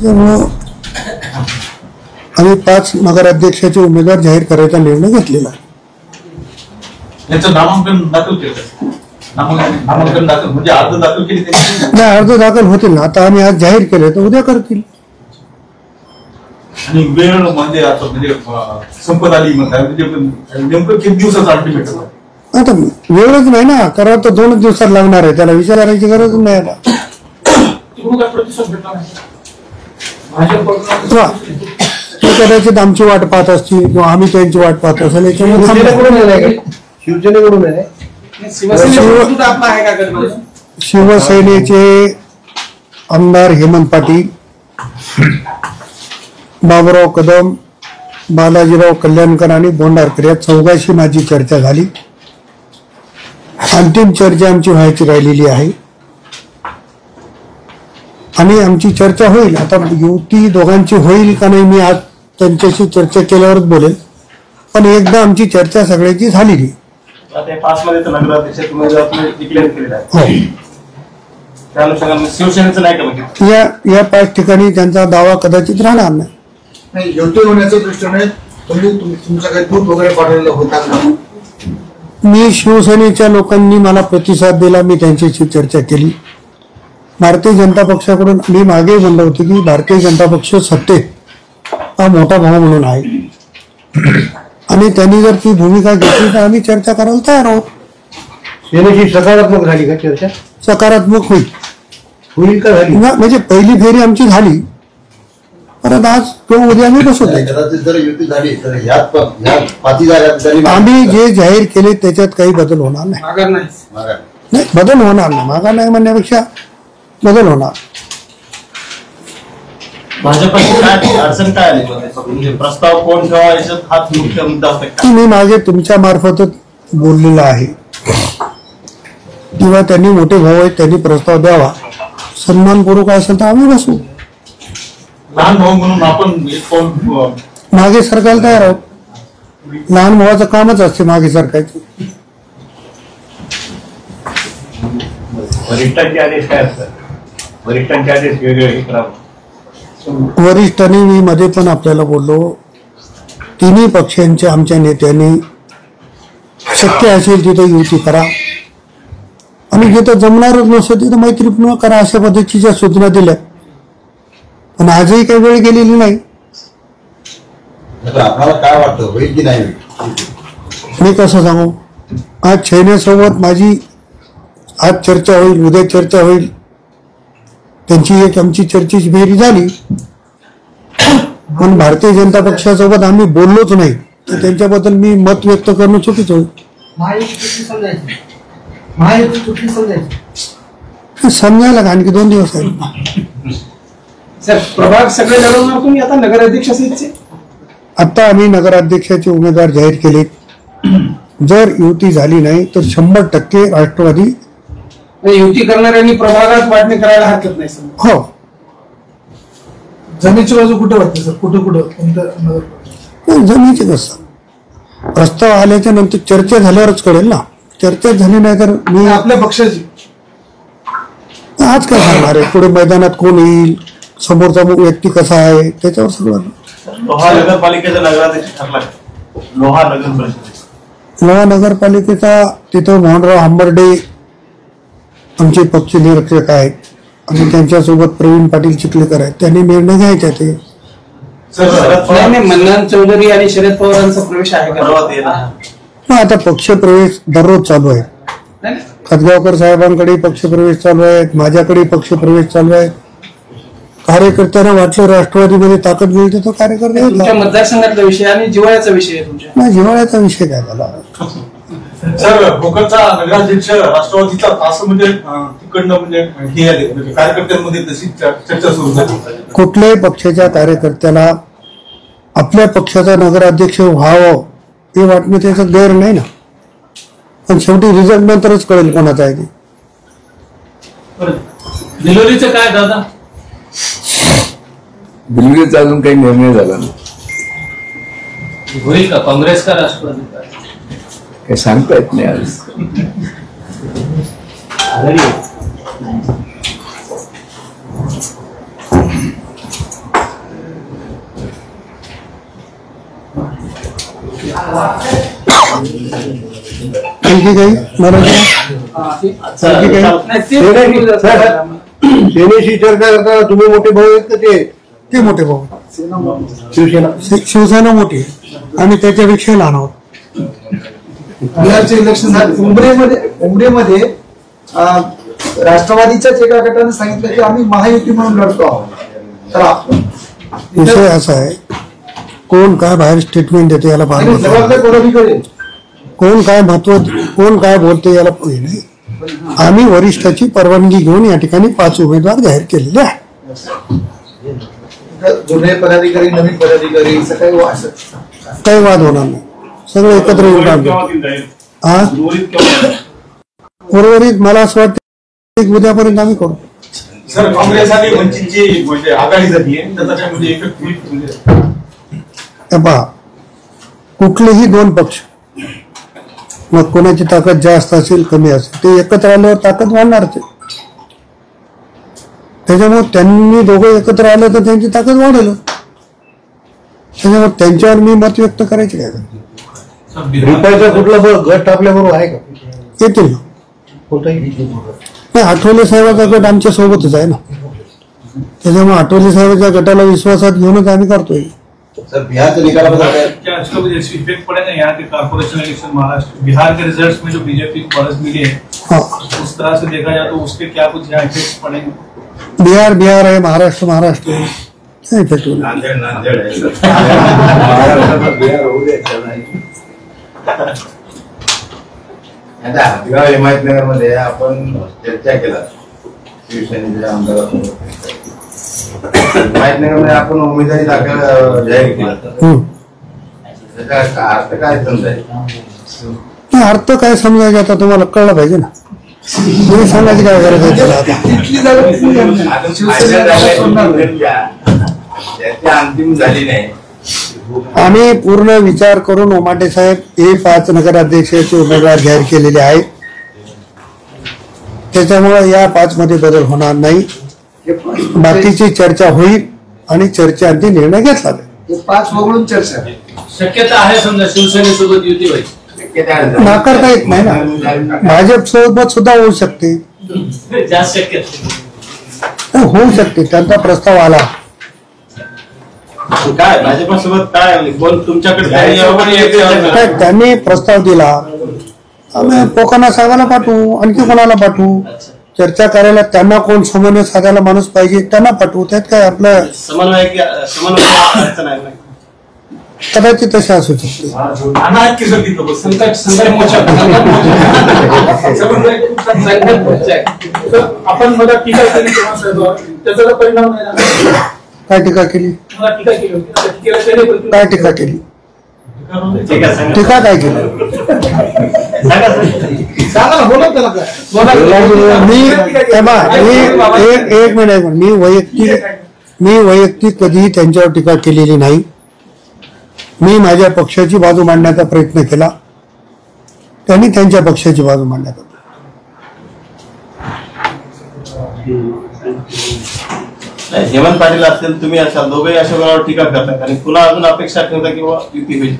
त्यामुळं आम्ही 5 नगराध्यक्षाचे उमेदवार जाहीर करायचा निर्णय घेतलेला आहे. नामांकन दाखल केलं, नामांकन दाखल म्हणजे अर्ज दाखल केली नाही, अर्ज दाखल होतील ना. आता आम्ही आज जाहीर केले तर उद्या करतील. आणि वेळ म्हणजे आता म्हणजे संपत आली म्हणजे नेमकं किती दिवसाचा अल्टिमेट? आता वेळच नाही ना, करावं तर 2 दिवसात लागणार आहे. त्याला विचार करायची गरज नाही. आता कदाचित आमची वाट पाहत असतील किंवा आम्ही त्यांची वाट पाहत असेल. याच्यामध्ये शिवसेनेचे आमदार हेमंत पाटील, बाबुराव कदम, बालाजीराव कल्याणकर आणि बोंडारकर या 4 माझी चर्चा झाली. अंतिम चर्चा आमची व्हायची राहिलेली आहे आणि आमची चर्चा होईल. आता युती दोघांची होईल का नाही मी आज त्यांच्याशी चर्चा केल्यावरच बोलेल, पण एकदा आमची चर्चा सगळ्याची झालेली. या 5 ठिकाणी त्यांचा दावा कदाचित राहणार नाही. युती होण्याच्या दृष्टीने तुमचा काही दूध वगैरे पाठवलेला होता का? मी शिवसेनेच्या लोकांनी मला प्रतिसाद दिला, मी त्यांच्याशी चर्चा केली. भारतीय जनता पक्षाकडून मी मागे म्हणलं होते की भारतीय जनता पक्ष सत्तेत हा मोठा भाऊ म्हणून आहे आणि त्यांनी जर ती भूमिका घेतली तर आम्ही चर्चा करायला तयार आहोत. सेनेची सकारात्मक झाली का चर्चा? सकारात्मक होईल का झाली? म्हणजे पहिली फेरी आमची झाली, परत आज किंवा उद्या आम्ही बसवतो. आम्ही जे जाहीर केले त्याच्यात काही बदल होणार नाही. बदल होणार नाही, मागा नाही म्हणण्यापेक्षा बदल होणार. भाजपची काय अडचण काय आली म्हणजे प्रस्ताव कोण ठेवा याच्यात हाच मुख्य मुद्दा होता? मी मागे तुमच्या मार्फतच बोललेला आहे किंवा त्यांनी मोठे भाऊ आहेत त्यांनी प्रस्ताव द्यावा, सन्मानपूर्वक असेल तर आम्ही बसू. लहान भाऊ म्हणून आपण मागे सरकायला तयार आहोत. लहान भावाचं कामच असते मागे सरकायचं. वरिष्ठांचे आदेश काय असतात? वरिष्ठांचे आदेश वेगवेगळे करावं. वरिष्ठांनी मी मध्ये पण आपल्याला बोललो, 3 पक्षांच्या आमच्या नेत्यांनी शक्य असेल तिथं युती करा आणि जिथं जमणारच नसेल तिथं मैत्रीपूर्ण करा अशा पद्धतीच्या सूचना दिल्या. पण आजही काही वेळ गेलेली नाही. आपल्याला काय वाटतं होईल की नाही? मी कसं सांगू, आज छैन्यासोबत माझी आज चर्चा होईल, उद्या चर्चा होईल. त्यांची एक आमची चर्चेची फेरी झाली, पण भारतीय जनता पक्षासोबत आम्ही बोललोच नाही तर त्यांच्याबद्दल मी मत व्यक्त करणं चुकीचं होईल. समजायला का आणखी 2 दिवस आहेत. प्रभाग सगळे लढवणार तुम्ही आता नगराध्यक्ष? आता आम्ही नगराध्यक्षाचे उमेदवार जाहीर केले. जर युती झाली नाही तर 100% राष्ट्रवादी युती करणाऱ्यांनी प्रभागात वाटणी करायला हरकत नाही. हो. जमिनीची बाजू कुठे वाटते सर? कुठं जमिनीचे कसं प्रस्ताव आल्याच्या नंतर चर्चा झाल्यावरच कळेल ना. चर्चा झाली नाही तर मी आपल्या पक्षाची आज काय सांगणार आहे? पुढे मैदानात कोण येईल, समोरचा व्यक्ती कसा आहे त्याच्यावर सगळं. लोहा नगरपालिकेचा नगराध्यक्ष ठरला. लोहा नगरपालिकेचा तिथं मोहनराव हंबर्डे आमचे पक्ष निरीक्षक आहेत आणि त्यांच्यासोबत प्रवीण पाटील चिखलेकर आहेत. त्यांनी निर्णय घ्यायचा ते. मन्नान चौधरी आणि शरद पवारांचा प्रवेश आहे का? आता पक्ष प्रवेश दररोज चालू आहे. खतगावकर साहेबांकडे पक्ष प्रवेश चालू आहेत, माझ्याकडे पक्ष प्रवेश चालू आहे. कार्यकर्त्यांना वाटलं राष्ट्रवादीमध्ये ताकद मिळते तो कार्यकर्ते. मतदारसंघातला विषय आणि जिव्हाळ्याचा विषय आहे तुमच्या? नाही, जिव्हाळ्याचा विषय काय झाला सर? भोकरचा नगराध्यक्ष राष्ट्रवादीचा असं म्हणजे तिकडनं म्हणजे कार्यकर्त्यांमध्ये तशी चर्चा सुरू झाली. कुठल्याही पक्षाच्या कार्यकर्त्याला आपल्या पक्षाचा नगराध्यक्ष व्हावं हे वाटणं त्याचं गैर नाही ना, पण शेवटी रिझल्ट नंतरच कळेल कोणाचा आहे ते. दिलोरीचं काय दादा? दिल्लीचा अजून काही निर्णय झाला नाही. होईल का काँग्रेस का राष्ट्रवादी का? काही सांगता येत नाही आज. आणखी काही मराठी सेनेशी चर्चा करताना तुम्ही मोठे भाऊ आहेत का ते मोठे भाऊ शिवसेना शिवसेना मोठी आहे. आम्ही त्याच्यापेक्षा लहान आहोत. बिहारचे इलेक्शन झाले उमरेमध्ये राष्ट्रवादीच्याच एका गटाने सांगितलं की आम्ही महायुती म्हणून लढतो आहोत. तर विषय असा आहे, कोण काय बाहेर स्टेटमेंट देते याला फार महत्त्व आहे. जबाबदार कोणाकडे कोण काय कोण काय बोलते याला नाही. आम्ही वरिष्ठाची परवानगी घेऊन या ठिकाणी 5 उमेदवार जाहीर केलेले आहे. जुने पदाधिकारी नवीन पदाधिकारी असं काही असं काही वाद होणार नाही. सगळं एकत्र येऊन काम करतो. हा उर्वरित मला असं वाटतं उद्यापर्यंत आम्ही करू. सर काँग्रेस आणि वंचितची म्हणजे आघाडी झाली आहे त्याचा काय म्हणजे इफेक्ट होईल म्हणजे पहा, कुठलेही 2 पक्ष मग कोणाची ताकद जास्त असेल कमी असेल ते एकत्र आल्यावर ताकद वाढणारच आहे. त्याच्यामुळे त्यांनी दोघं एकत्र आलं तर त्यांची ताकद वाढेल. त्याच्यामुळे त्यांच्यावर मी मत व्यक्त करायचे काय रुपयाचा कुठला गट आपल्याबरोबर आहे का? येतील ना. नाही, आठवले साहेबाचा गट आमच्या सोबतच आहे ना. त्याच्यामुळे आठवले साहेबाच्या गटाला विश्वासात घेऊनच आम्ही करतोय. सर बिहार निकाल क्या इसका कुछ इफेक्ट पड़ेगा यहाँ के कारपोरेशन इलेक्शन महाराष्ट्र बिहार के रिजल्ट्स में जो बीजेपी को बढ़त मिली है हाँ, उस तरह से देखा जाए तो उसके क्या कुछ यहाँ इफेक्ट पड़ेंगे? बिहार आहे, महाराष्ट्र आहे. काय इफेक्ट होईल? हिमायतनगर मध्ये आपण चर्चा केला शिवसेनेच्या आमदारासोबत. हिमायतनगर मध्ये आपण उमेदवारी दाखल जाहीर केला. त्याचा अर्थ काय समजायचा? अर्थ काय समजायचा आता तुम्हाला कळलं पाहिजे ना. तुम्ही सांगायची काय गरज आहे त्याला आता? अंतिम झाली नाही. आम्ही पूर्ण विचार करून उमाटे साहेब हे 5 नगराध्यक्षाचे उमेदवार जाहीर केलेले आहेत. त्याच्यामुळे या 5 मध्ये बदल होणार नाही. बाकीची चर्चा होईल आणि चर्चेअंती निर्णय घेतला जाईल. 5 वगळून चर्चा शक्यता आहे समजा शिवसेनेसोबत युती व्हायची. नाकारता येत नाही ना. भाजप सोबत सुद्धा होऊ शकते, जास्त शक्यता होऊ शकते. त्यांचा प्रस्ताव आला. काय भाजपासोबत काय कोण तुमच्याकडे काय त्यांनी प्रस्ताव दिला, आम्ही पोकांना साहेबाला पाठवू, आणखी कोणाला पाठवू. चर्चा करायला त्यांना कोण समन्वय साधायला माणूस पाहिजे त्यांना पाठवू. त्यात काय आपलं समन्वय अडचण आहे. कदाचित तसे असू शकते. आपण मला टीका केली त्याचा परिणाम नाही. काय टीका केली? काय टीका केली? टीका काय केली? एक मिनिट, मी वैयक्तिक कधीही त्यांच्यावर टीका केलेली नाही. मी माझ्या पक्षाची बाजू मांडण्याचा प्रयत्न केला, त्यांनी त्यांच्या पक्षाची बाजू मांडण्याचा. हेमंत पाटील असतील तुम्ही असाल दोघेही अशा वेळेवर टीका करतात आणि पुन्हा अजून अपेक्षा ठेवता किंवा युती होईल.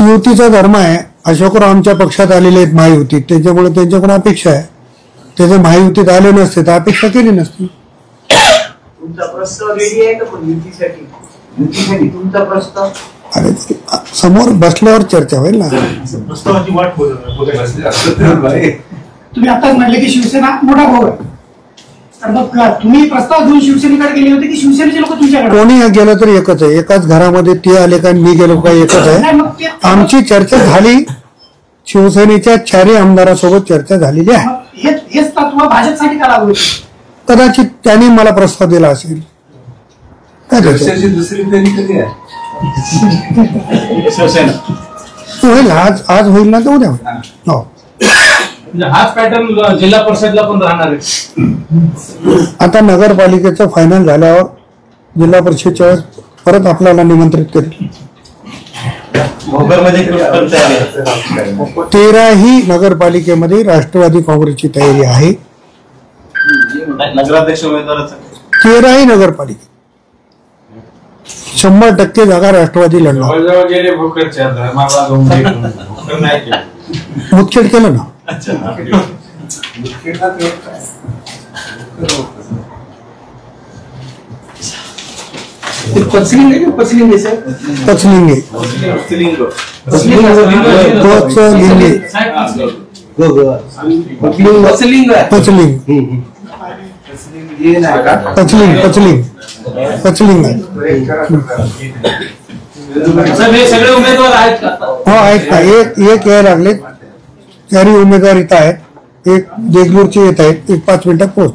युतीचा धर्म आहे. अशोकराव आमच्या पक्षात आलेले आहेत महायुतीत, त्याच्यामुळे त्यांच्याकडून अपेक्षा आहे. त्याचे महायुतीत आले नसते तर अपेक्षा केली नसती. तुमचा प्रस्ताव रेडी आहे का पण युतीसाठी? युतीसाठी तुमचा प्रस्ताव अरे समोर बसल्यावर चर्चा होईल ना. प्रस्तावाची वाट तुम्ही आताच म्हटले की शिवसेना मोठा भाऊ आहे, तर मग तुम्ही प्रस्ताव घेऊन शिवसेनेकडे गेले होते की शिवसेनेचे लोक तुमच्याकडे? कोणी गेलं तरी एकच आहे. एकाच घरामध्ये ते आले का मी गेलो का एकच आहे. आमची चर्चा झाली, शिवसेनेच्या 4 आमदारांसोबत चर्चा झालेली आहे. हेच तत्व भाजपसाठी का लागू? कदाचित त्यांनी मला प्रस्ताव दिला असेल. काय दुसरी फेरी कधी आहे? होईल, आज होईल ना तर उद्या होईल. हो, हाच पॅटर्न जिल्हा परिषदला पण राहणार आहे. आता नगरपालिकेचं फायनल झाल्यावर जिल्हा परिषदच्या वेळेस परत आपल्याला निमंत्रित करेल. भोगरमध्ये 13ही नगरपालिकेमध्ये राष्ट्रवादी काँग्रेसची तयारी आहे. नगराध्यक्ष उमेदवाराचं 13ही नगरपालिका 100% जागा राष्ट्रवादी लढणार. जवळजवळ गेले भोकरच्या धर्माला भोकर नाही केलं. मुदखेड केलं ना. पचलिंग आहे का पचलिंग आहे सर? पचलिंगे पचलिंग आहे. पचलिंग हे नाही का? पचलिंग पचलिंग पचलिंग आहे. साहेब हे सगळे उमेदवार आहेत का? हो आहेत ना. एक यायला लागले. चारही उमेदवार इथं आहेत. एक देगलूरचे येत आहेत. एक 5 मिनिटात पोहोच.